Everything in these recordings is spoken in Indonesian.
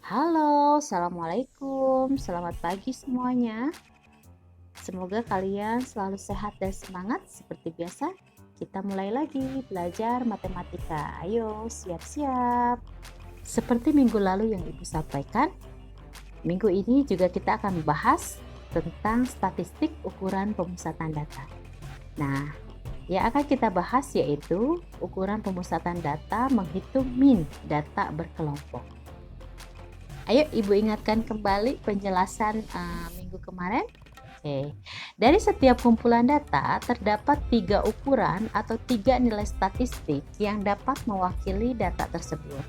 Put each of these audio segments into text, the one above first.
Halo, assalamualaikum. Selamat pagi semuanya. Semoga kalian selalu sehat dan semangat. Seperti biasa, kita mulai lagi belajar matematika. Ayo, siap-siap. Seperti minggu lalu yang Ibu sampaikan, minggu ini juga kita akan membahas tentang statistik ukuran pemusatan data. Nah, yang akan kita bahas yaitu ukuran pemusatan data menghitung min data berkelompok. Ayo Ibu ingatkan kembali penjelasan minggu kemarin. Oke. Dari setiap kumpulan data terdapat 3 ukuran atau 3 nilai statistik yang dapat mewakili data tersebut,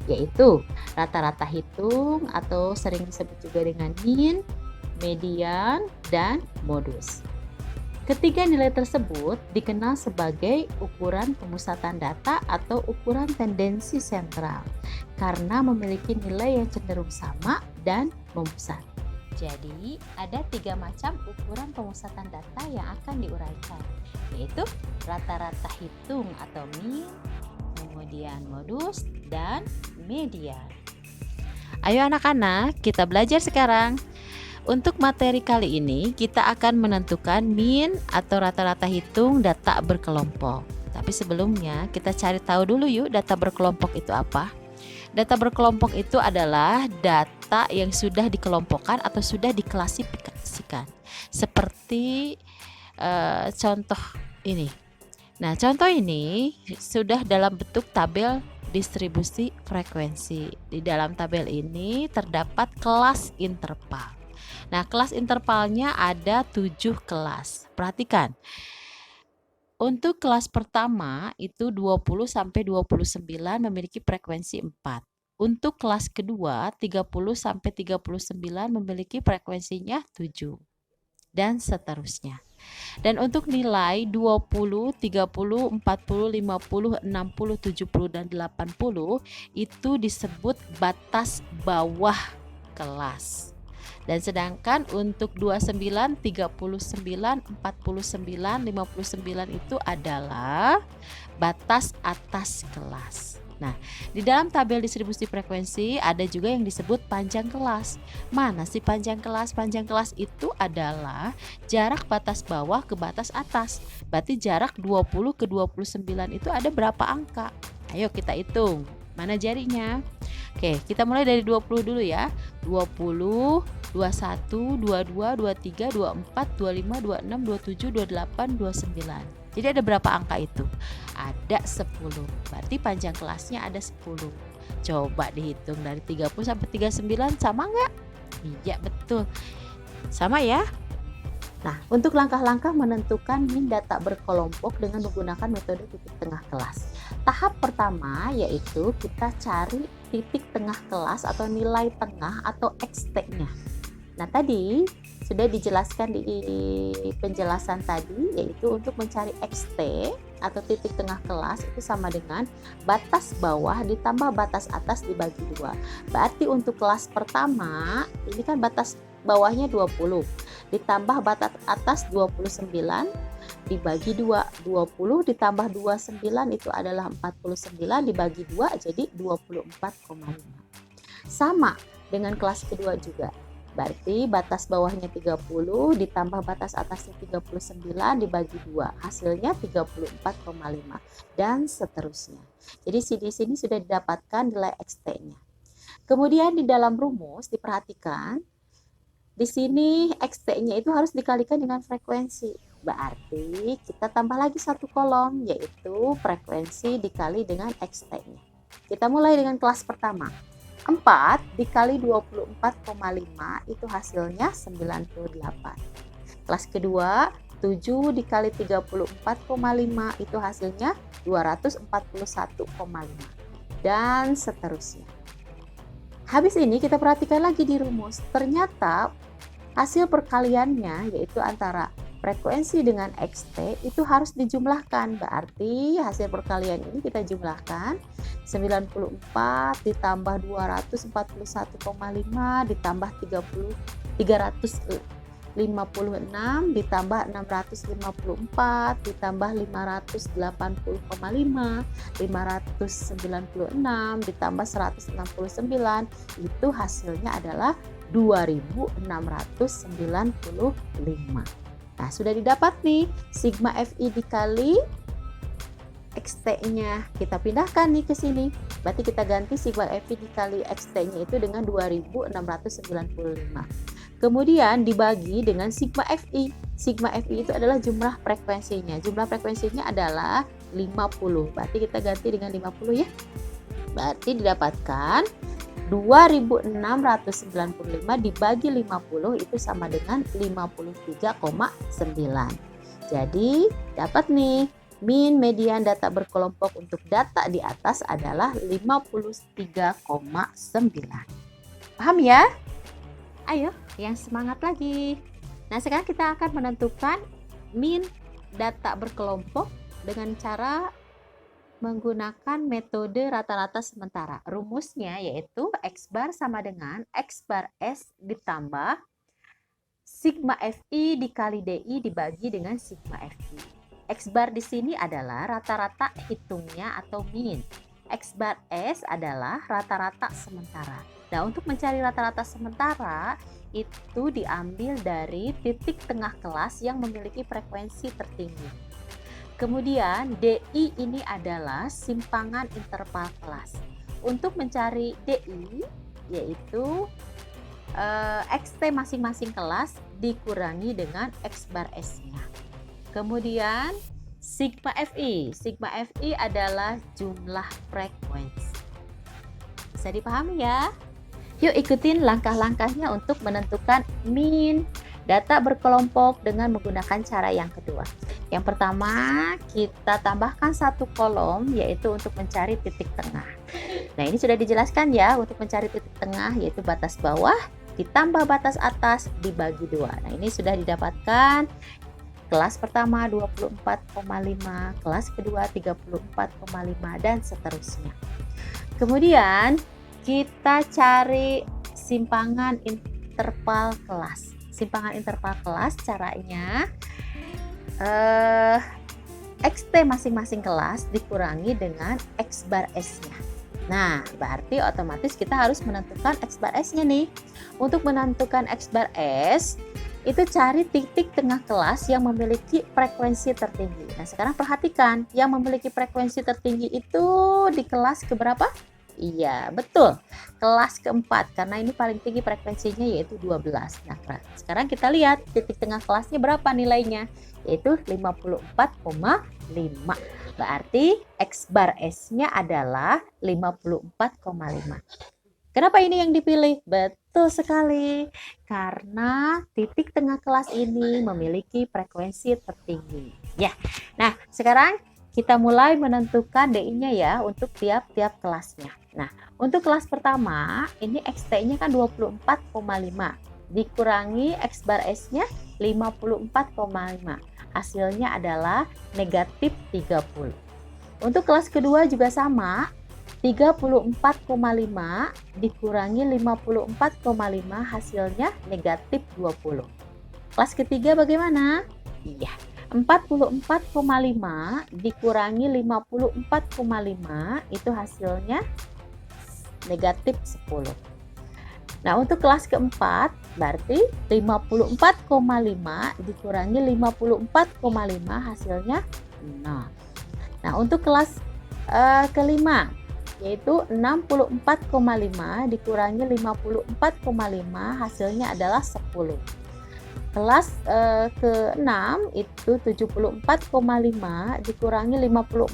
yaitu rata-rata hitung atau sering disebut juga dengan mean, median, dan modus. Ketiga nilai tersebut dikenal sebagai ukuran pemusatan data atau ukuran tendensi sentral karena memiliki nilai yang cenderung sama dan memusat. Jadi, ada 3 macam ukuran pemusatan data yang akan diuraikan, yaitu rata-rata hitung atau mean, kemudian modus, dan median. Ayo anak-anak, kita belajar sekarang. Untuk materi kali ini, kita akan menentukan mean atau rata-rata hitung data berkelompok. Tapi sebelumnya, kita cari tahu dulu yuk data berkelompok itu apa. Data berkelompok itu adalah data yang sudah dikelompokkan atau sudah diklasifikasikan. Seperti contoh ini. Nah, contoh ini sudah dalam bentuk tabel distribusi frekuensi. Di dalam tabel ini terdapat kelas interval. Nah, kelas intervalnya ada 7 kelas. Perhatikan. Untuk kelas pertama itu 20 sampai 29 memiliki frekuensi 4. Untuk kelas kedua 30 sampai 39 memiliki frekuensinya 7. Dan seterusnya. Dan untuk nilai 20, 30, 40, 50, 60, 70 dan 80 itu disebut batas bawah kelas. Dan sedangkan untuk 29, 39, 49, 59 itu adalah batas atas kelas. Nah, di dalam tabel distribusi frekuensi ada juga yang disebut panjang kelas. Mana sih panjang kelas? Panjang kelas itu adalah jarak batas bawah ke batas atas. Berarti jarak 20 ke 29 itu ada berapa angka? Ayo kita hitung. Mana jarinya? Oke, kita mulai dari 20 dulu ya. 20, 21, 22, 23, 24, 25, 26, 27, 28, 29. Jadi ada berapa angka itu? Ada 10. Berarti panjang kelasnya ada 10. Coba dihitung dari 30 sampai 39 sama nggak? Iya, betul. Sama ya? Nah, untuk langkah-langkah menentukan min data berkelompok dengan menggunakan metode titik tengah kelas. Tahap pertama yaitu kita cari titik tengah kelas atau nilai tengah atau XT-nya. Nah, tadi sudah dijelaskan di penjelasan tadi, yaitu untuk mencari XT atau titik tengah kelas itu sama dengan batas bawah ditambah batas atas dibagi 2. Berarti untuk kelas pertama ini kan batas bawahnya 20 ditambah batas atas 29 dibagi 2. 20 ditambah 29 itu adalah 49 dibagi 2 jadi 24,5. Sama dengan kelas kedua juga. Berarti batas bawahnya 30 ditambah batas atasnya 39 dibagi 2. Hasilnya 34,5 dan seterusnya. Jadi di sini sudah didapatkan nilai XT-nya. Kemudian di dalam rumus diperhatikan di sini XT-nya itu harus dikalikan dengan frekuensi. Berarti kita tambah lagi satu kolom yaitu frekuensi dikali dengan XT-nya. Kita mulai dengan kelas pertama. 4 dikali 24,5 itu hasilnya 98. Kelas kedua 7 dikali 34,5 itu hasilnya 241,5 dan seterusnya. Habis ini kita perhatikan lagi di rumus. Ternyata hasil perkaliannya yaitu antara frekuensi dengan XT itu harus dijumlahkan. Berarti hasil perkalian ini kita jumlahkan 94 ditambah 241,5 ditambah 300 56 ditambah 654 ditambah 580,5, 596 ditambah 169, itu hasilnya adalah 2695. Nah, sudah didapat nih sigma Fi dikali XT-nya. Kita pindahkan nih ke sini. Berarti kita ganti sigma Fi dikali XT-nya itu dengan 2695. Kemudian dibagi dengan sigma Fi. Sigma Fi itu adalah jumlah frekuensinya. Jumlah frekuensinya adalah 50. Berarti kita ganti dengan 50 ya. Berarti didapatkan 2695 dibagi 50 itu sama dengan 53,9. Jadi dapat nih min median data berkelompok untuk data di atas adalah 53,9. Paham ya? Ayo, yang semangat lagi. Nah, sekarang kita akan menentukan min data berkelompok dengan cara menggunakan metode rata-rata sementara. Rumusnya yaitu X bar sama dengan X bar S ditambah sigma Fi dikali DI dibagi dengan sigma Fi. X bar di sini adalah rata-rata hitungnya atau min. X bar S adalah rata-rata sementara. Nah, untuk mencari rata-rata sementara itu diambil dari titik tengah kelas yang memiliki frekuensi tertinggi. Kemudian DI ini adalah simpangan interval kelas. Untuk mencari DI yaitu XT masing-masing kelas dikurangi dengan X bar S-nya. Kemudian sigma Fi. Sigma Fi adalah jumlah frekuensi. Bisa dipahami ya? Yuk ikutin langkah-langkahnya untuk menentukan min data berkelompok dengan menggunakan cara yang kedua. Yang pertama, kita tambahkan satu kolom yaitu untuk mencari titik tengah. Nah, ini sudah dijelaskan ya, untuk mencari titik tengah yaitu batas bawah ditambah batas atas dibagi 2. Nah, ini sudah didapatkan. Kelas pertama 24,5, kelas kedua 34,5 dan seterusnya. Kemudian kita cari simpangan interval kelas. Simpangan interval kelas caranya XT masing-masing kelas dikurangi dengan X bar S-nya. Nah, berarti otomatis kita harus menentukan X bar S-nya nih. Untuk menentukan X bar S, itu cari titik tengah kelas yang memiliki frekuensi tertinggi. Nah, sekarang perhatikan, yang memiliki frekuensi tertinggi itu di kelas keberapa? Iya, betul. Kelas keempat, karena ini paling tinggi frekuensinya yaitu 12. Nah, sekarang kita lihat titik tengah kelasnya berapa nilainya, yaitu 54,5. Berarti X bar S-nya adalah 54,5. Kenapa ini yang dipilih? Betul sekali, karena titik tengah kelas ini memiliki frekuensi tertinggi. Ya, nah sekarang kita mulai menentukan DI-nya ya untuk tiap-tiap kelasnya. Nah, untuk kelas pertama, ini XT-nya kan 24,5. Dikurangi X bar S-nya 54,5. Hasilnya adalah negatif 30. Untuk kelas kedua juga sama. 34,5 dikurangi 54,5 hasilnya negatif 20. Kelas ketiga bagaimana? Iya. 44,5 dikurangi 54,5 itu hasilnya negatif 10. Nah, untuk kelas keempat berarti 54,5 dikurangi 54,5 hasilnya 0. Nah, untuk kelas kelima yaitu 64,5 dikurangi 54,5 hasilnya adalah 10. Kelas ke-6 itu 74,5 dikurangi 54,5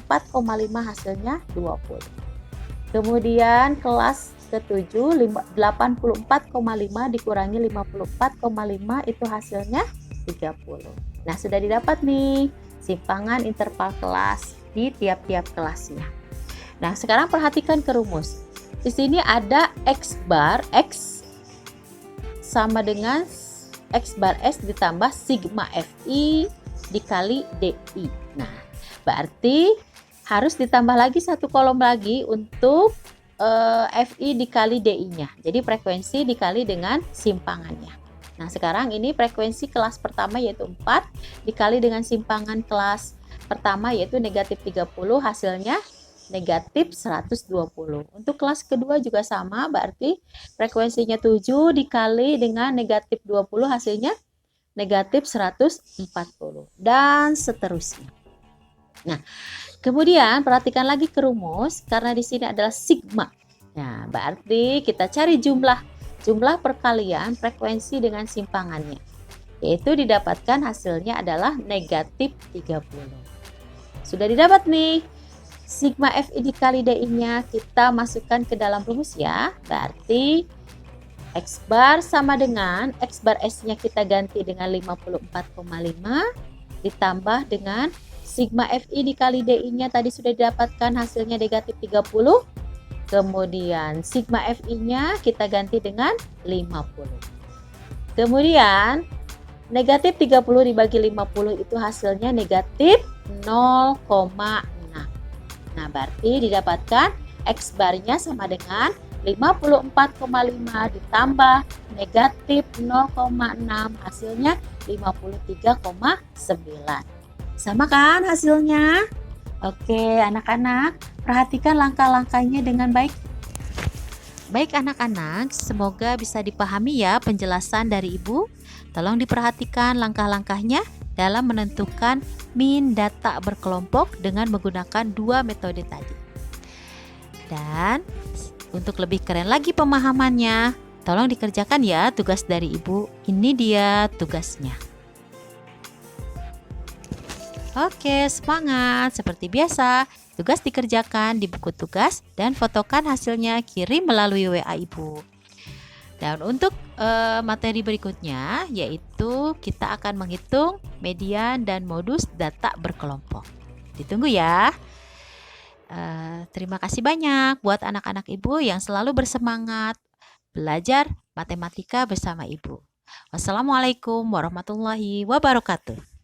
hasilnya 20. Kemudian kelas ke-7 84,5 dikurangi 54,5 itu hasilnya 30. Nah, sudah didapat nih simpangan interval kelas di tiap-tiap kelasnya. Nah, sekarang perhatikan ke rumus. Di sini ada X bar X sama dengan X bar S ditambah sigma Fi dikali DI. Nah, berarti harus ditambah lagi satu kolom lagi untuk Fi dikali DI-nya. Jadi frekuensi dikali dengan simpangannya. Nah, sekarang ini frekuensi kelas pertama yaitu 4 dikali dengan simpangan kelas pertama yaitu negatif 30, hasilnya negatif 120. Untuk kelas kedua juga sama, berarti frekuensinya 7 dikali dengan negatif 20, hasilnya negatif 140. Dan seterusnya. Nah, kemudian perhatikan lagi ke rumus, karena di sini adalah sigma. Nah, berarti kita cari jumlah perkalian frekuensi dengan simpangannya. Yaitu didapatkan hasilnya adalah negatif 30. Sudah didapat nih. Sigma Fi dikali Di-nya kita masukkan ke dalam rumus ya. Berarti X bar sama dengan X bar S-nya kita ganti dengan 54,5 ditambah dengan sigma Fi dikali Di-nya tadi sudah didapatkan hasilnya negatif 30. Kemudian sigma Fi-nya kita ganti dengan 50. Kemudian negatif 30 dibagi 50 itu hasilnya negatif 0,6. Nah, berarti didapatkan X barnya sama dengan 54,5 ditambah negatif 0,6, hasilnya 53,9. Sama kan hasilnya? Oke, anak-anak, perhatikan langkah-langkahnya dengan baik. Baik anak-anak, semoga bisa dipahami ya penjelasan dari Ibu. Tolong diperhatikan langkah-langkahnya dalam menentukan min data berkelompok dengan menggunakan dua metode tadi. Dan untuk lebih keren lagi pemahamannya, tolong dikerjakan ya tugas dari Ibu. Ini dia tugasnya. Oke, semangat. Seperti biasa, tugas dikerjakan di buku tugas dan fotokan hasilnya kirim melalui WA Ibu. Dan untuk materi berikutnya yaitu kita akan menghitung median dan modus data berkelompok. Ditunggu ya. Terima kasih banyak buat anak-anak Ibu yang selalu bersemangat belajar matematika bersama Ibu. Wassalamualaikum warahmatullahi wabarakatuh.